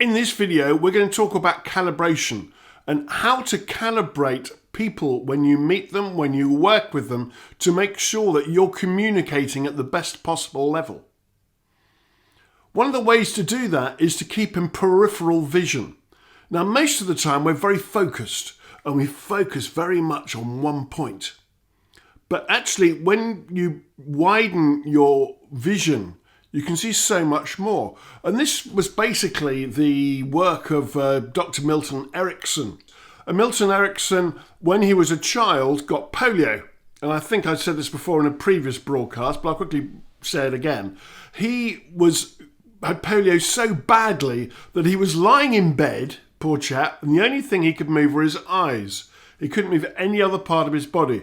In this video, we're going to talk about calibration and how to calibrate people when you meet them, when you work with them, to make sure that you're communicating at the best possible level. One of the ways to do that is to keep in peripheral vision. Now, most of the time, we're very focused and we focus very much on one point. But actually, when you widen your vision, you can see so much more. And this was basically the work of Dr. Milton Erickson. And Milton Erickson, when he was a child, got polio. And I think I said this before in a previous broadcast, but I'll quickly say it again. He had polio so badly that he was lying in bed, poor chap, and the only thing he could move were his eyes. He couldn't move any other part of his body.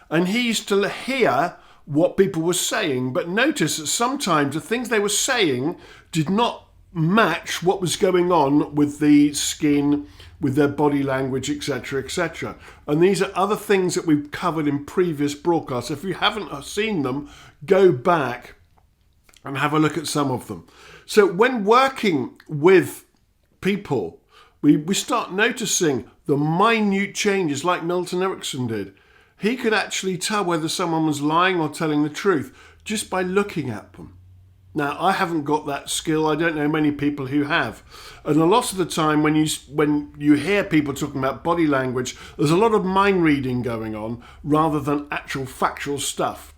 And he used to hear what people were saying, but notice that sometimes the things they were saying did not match what was going on with the skin, with their body language, etc., etc. And these are other things that we've covered in previous broadcasts. If you haven't seen them, go back and have a look at some of them. So when working with people, we start noticing the minute changes like Milton Erickson did. He could actually tell whether someone was lying or telling the truth just by looking at them. Now, I haven't got that skill. I don't know many people who have. And a lot of the time when you hear people talking about body language, there's a lot of mind reading going on rather than actual factual stuff.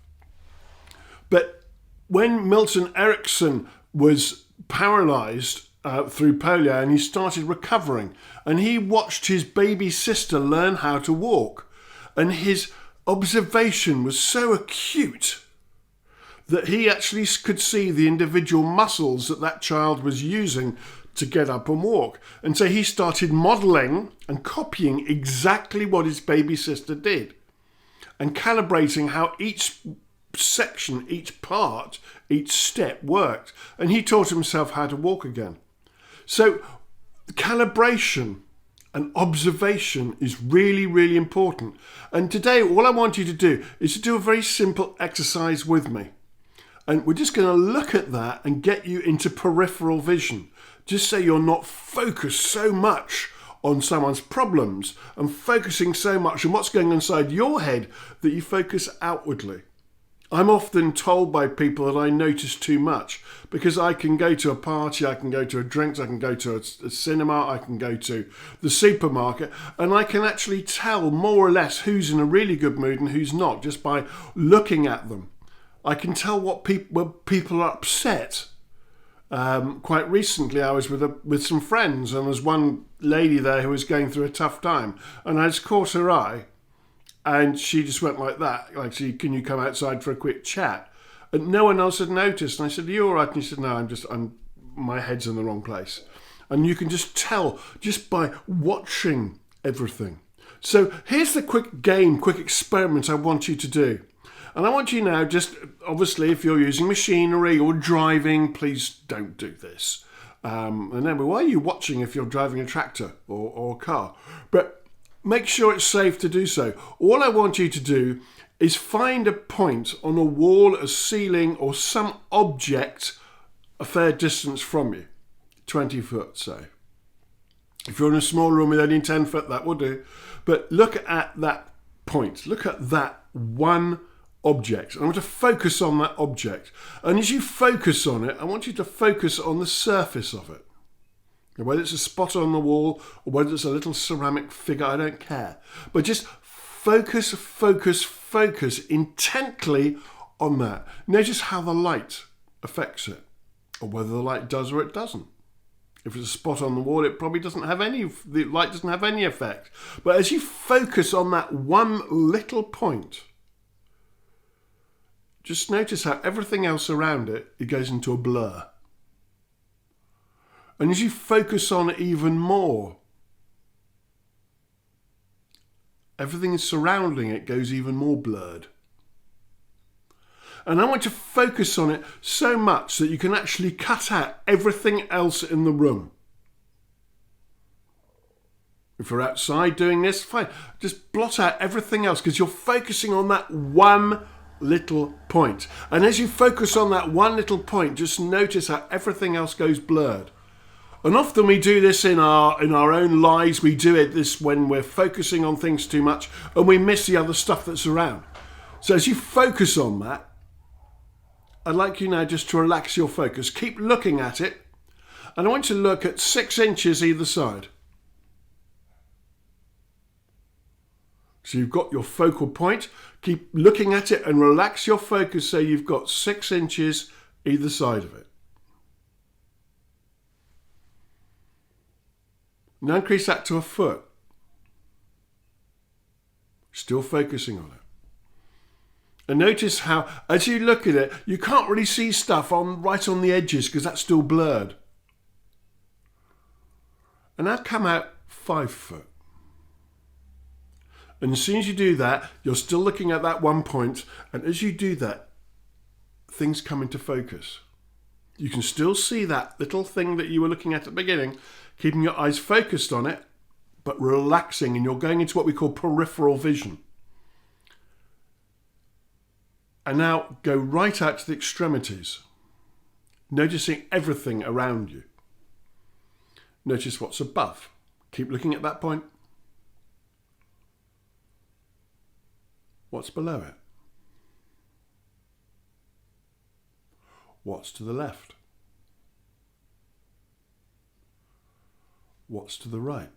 But when Milton Erickson was paralyzed through polio and he started recovering, and he watched his baby sister learn how to walk, and his observation was so acute that he actually could see the individual muscles that child was using to get up and walk. And so he started modelling and copying exactly what his baby sister did and calibrating how each section, each part, each step worked. And he taught himself how to walk again. So calibration and observation is really, really important. And today, all I want you to do is to do a very simple exercise with me. And we're just going to look at that and get you into peripheral vision, just so you're not focused so much on someone's problems and focusing so much on what's going on inside your head that you focus outwardly. I'm often told by people that I notice too much because I can go to a party, I can go to a drinks, I can go to a cinema, I can go to the supermarket, and I can actually tell more or less who's in a really good mood and who's not just by looking at them. I can tell when people are upset. Quite recently I was with some friends, and there was one lady there who was going through a tough time, and I just caught her eye. And she just went like that, like, can you come outside for a quick chat? And no one else had noticed. And I said, are you all right? And he said, no, my head's in the wrong place. And you can just tell just by watching everything. So here's the quick experiment I want you to do. And I want you now, just obviously, if you're using machinery or driving, please don't do this. And then, why are you watching if you're driving a tractor or a car? But make sure it's safe to do so. All I want you to do is find a point on a wall, a ceiling, or some object a fair distance from you. 20 foot, say. If you're in a small room with only 10 foot, that will do. But look at that point. Look at that one object. I want to focus on that object. And as you focus on it, I want you to focus on the surface of it. Whether it's a spot on the wall or whether it's a little ceramic figure, I don't care. But just focus intently on that. Notice how the light affects it, or whether the light does or it doesn't. If it's a spot on the wall, it probably the light doesn't have any effect. But as you focus on that one little point, just notice how everything else around it goes into a blur. And as you focus on it even more, everything surrounding it goes even more blurred. And I want to focus on it so much that you can actually cut out everything else in the room. If you're outside doing this, fine. Just blot out everything else because you're focusing on that one little point. And as you focus on that one little point, just notice how everything else goes blurred. And often we do this in our own lives. We do this when we're focusing on things too much and we miss the other stuff that's around. So as you focus on that, I'd like you now just to relax your focus. Keep looking at it. And I want you to look at 6 inches either side. So you've got your focal point. Keep looking at it and relax your focus so you've got 6 inches either side of it. Now increase that to a foot. Still focusing on it. And notice how, as you look at it, you can't really see stuff right on the edges because that's still blurred. And now come out 5 foot. And as soon as you do that, you're still looking at that one point. And as you do that, things come into focus. You can still see that little thing that you were looking at the beginning, keeping your eyes focused on it, but relaxing, and you're going into what we call peripheral vision. And now go right out to the extremities, noticing everything around you. Notice what's above. Keep looking at that point. What's below it? What's to the left? What's to the right?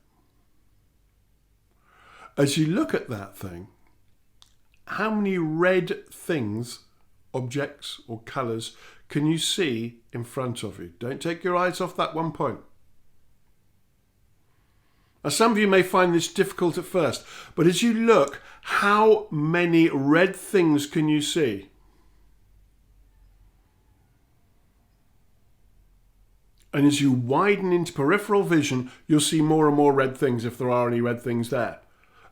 As you look at that thing, how many red things, objects or colours, can you see in front of you? Don't take your eyes off that one point. Now, some of you may find this difficult at first, but as you look, how many red things can you see? And as you widen into peripheral vision, you'll see more and more red things if there are any red things there.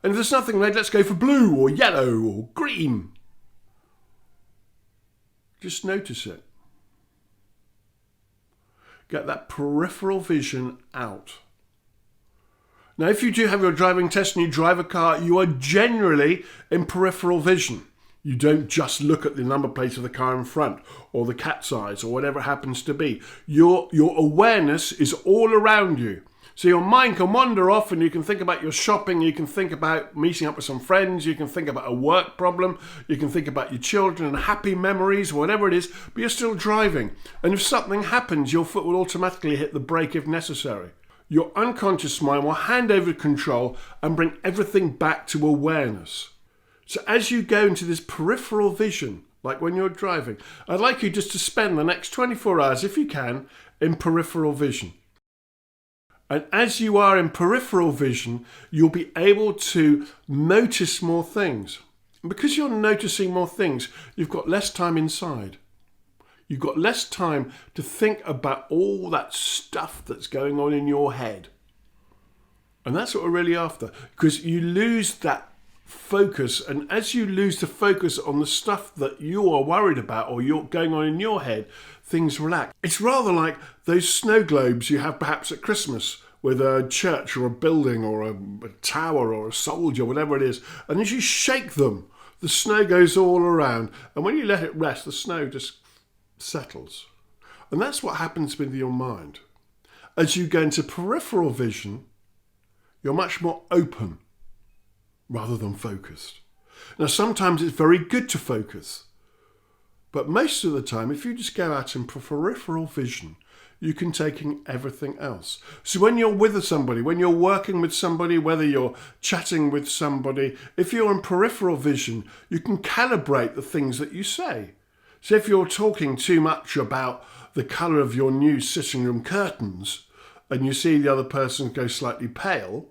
And if there's nothing red, let's go for blue or yellow or green. Just notice it. Get that peripheral vision out. Now, if you do have your driving test and you drive a car, you are generally in peripheral vision. You don't just look at the number plate of the car in front or the cat's eyes or whatever it happens to be. Your awareness is all around you. So your mind can wander off and you can think about your shopping, you can think about meeting up with some friends, you can think about a work problem, you can think about your children and happy memories, whatever it is, but you're still driving. And if something happens, your foot will automatically hit the brake if necessary. Your unconscious mind will hand over control and bring everything back to awareness. So as you go into this peripheral vision, like when you're driving, I'd like you just to spend the next 24 hours, if you can, in peripheral vision. And as you are in peripheral vision, you'll be able to notice more things. And because you're noticing more things, you've got less time inside. You've got less time to think about all that stuff that's going on in your head. And that's what we're really after, because you lose that focus. And as you lose the focus on the stuff that you are worried about or you're going on in your head, things relax. It's rather like those snow globes you have perhaps at Christmas with a church or a building or a tower or a soldier, whatever it is. And as you shake them, the snow goes all around. And when you let it rest, the snow just settles. And that's what happens with your mind. As you go into peripheral vision, you're much more open rather than focused. Now, sometimes it's very good to focus, but most of the time, if you just go out in peripheral vision, you can take in everything else. So when you're with somebody, when you're working with somebody, whether you're chatting with somebody, if you're in peripheral vision, you can calibrate the things that you say. So if you're talking too much about the colour of your new sitting room curtains and you see the other person go slightly pale,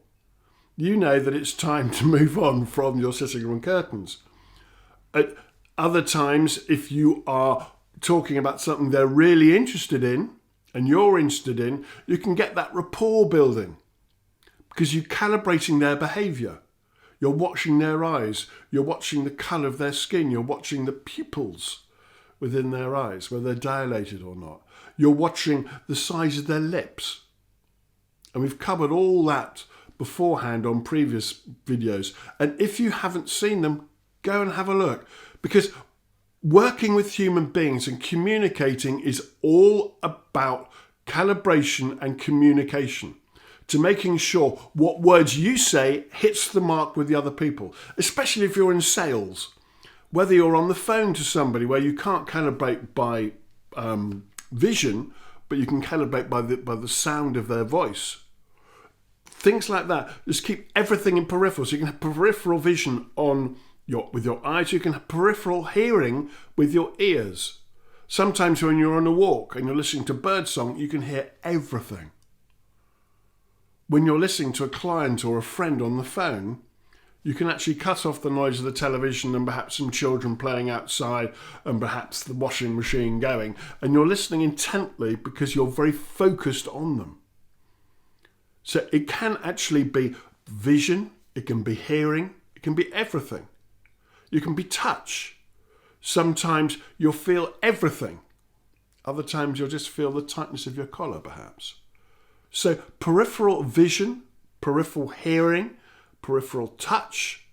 you know that it's time to move on from your sitting room curtains. At other times, if you are talking about something they're really interested in and you're interested in, you can get that rapport building because you're calibrating their behaviour. You're watching their eyes, you're watching the colour of their skin, you're watching the pupils within their eyes, whether they're dilated or not. You're watching the size of their lips. And we've covered all that beforehand on previous videos. And if you haven't seen them, go and have a look. Because working with human beings and communicating is all about calibration and communication, to making sure what words you say hits the mark with the other people, especially if you're in sales. Whether you're on the phone to somebody where you can't calibrate by vision, but you can calibrate by the sound of their voice. Things like that. Just keep everything in peripheral. So you can have peripheral vision with your eyes. You can have peripheral hearing with your ears. Sometimes when you're on a walk and you're listening to birdsong, you can hear everything. When you're listening to a client or a friend on the phone, you can actually cut off the noise of the television and perhaps some children playing outside and perhaps the washing machine going. And you're listening intently because you're very focused on them. So it can actually be vision, it can be hearing, it can be everything. You can be touch. Sometimes you'll feel everything. Other times you'll just feel the tightness of your collar perhaps. So peripheral vision, peripheral hearing, peripheral touch,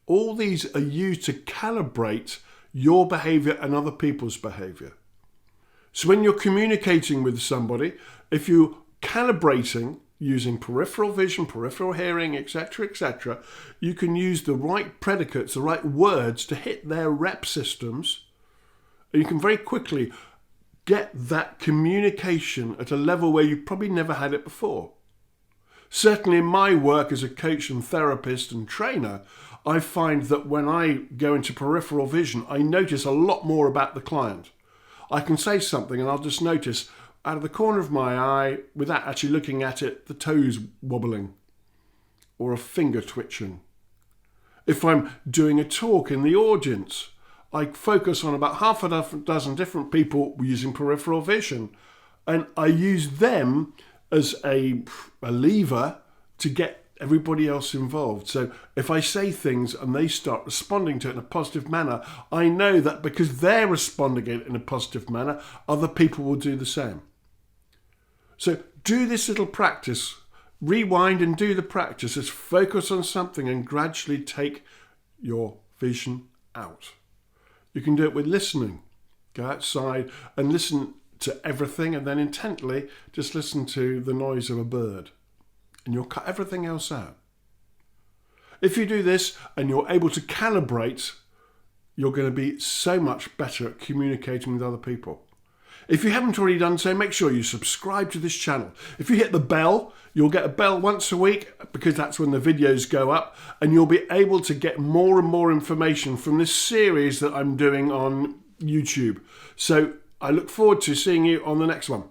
all these are used to calibrate your behavior and other people's behavior. So when you're communicating with somebody, if you're calibrating using peripheral vision, peripheral hearing, etc., you can use the right predicates, the right words to hit their rep systems, and you can very quickly get that communication at a level where you probably never had it before. Certainly in my work as a coach and therapist and trainer, I find that when I go into peripheral vision, I notice a lot more about the client. I can say something and I'll just notice out of the corner of my eye, without actually looking at it, the toes wobbling or a finger twitching. If I'm doing a talk in the audience, I focus on about half a dozen different people using peripheral vision, and I use them as a lever to get everybody else involved. So if I say things and they start responding to it in a positive manner, I know that because they're responding it in a positive manner, other people will do the same. So do this little practice, rewind and do the practice. Just focus on something and gradually take your vision out. You can do it with listening. Go outside and listen to everything, and then intently just listen to the noise of a bird, and you'll cut everything else out. If you do this and you're able to calibrate, you're going to be so much better at communicating with other people. If you haven't already done so, make sure you subscribe to this channel. If you hit the bell, you'll get a bell once a week because that's when the videos go up, and you'll be able to get more and more information from this series that I'm doing on YouTube. So I look forward to seeing you on the next one.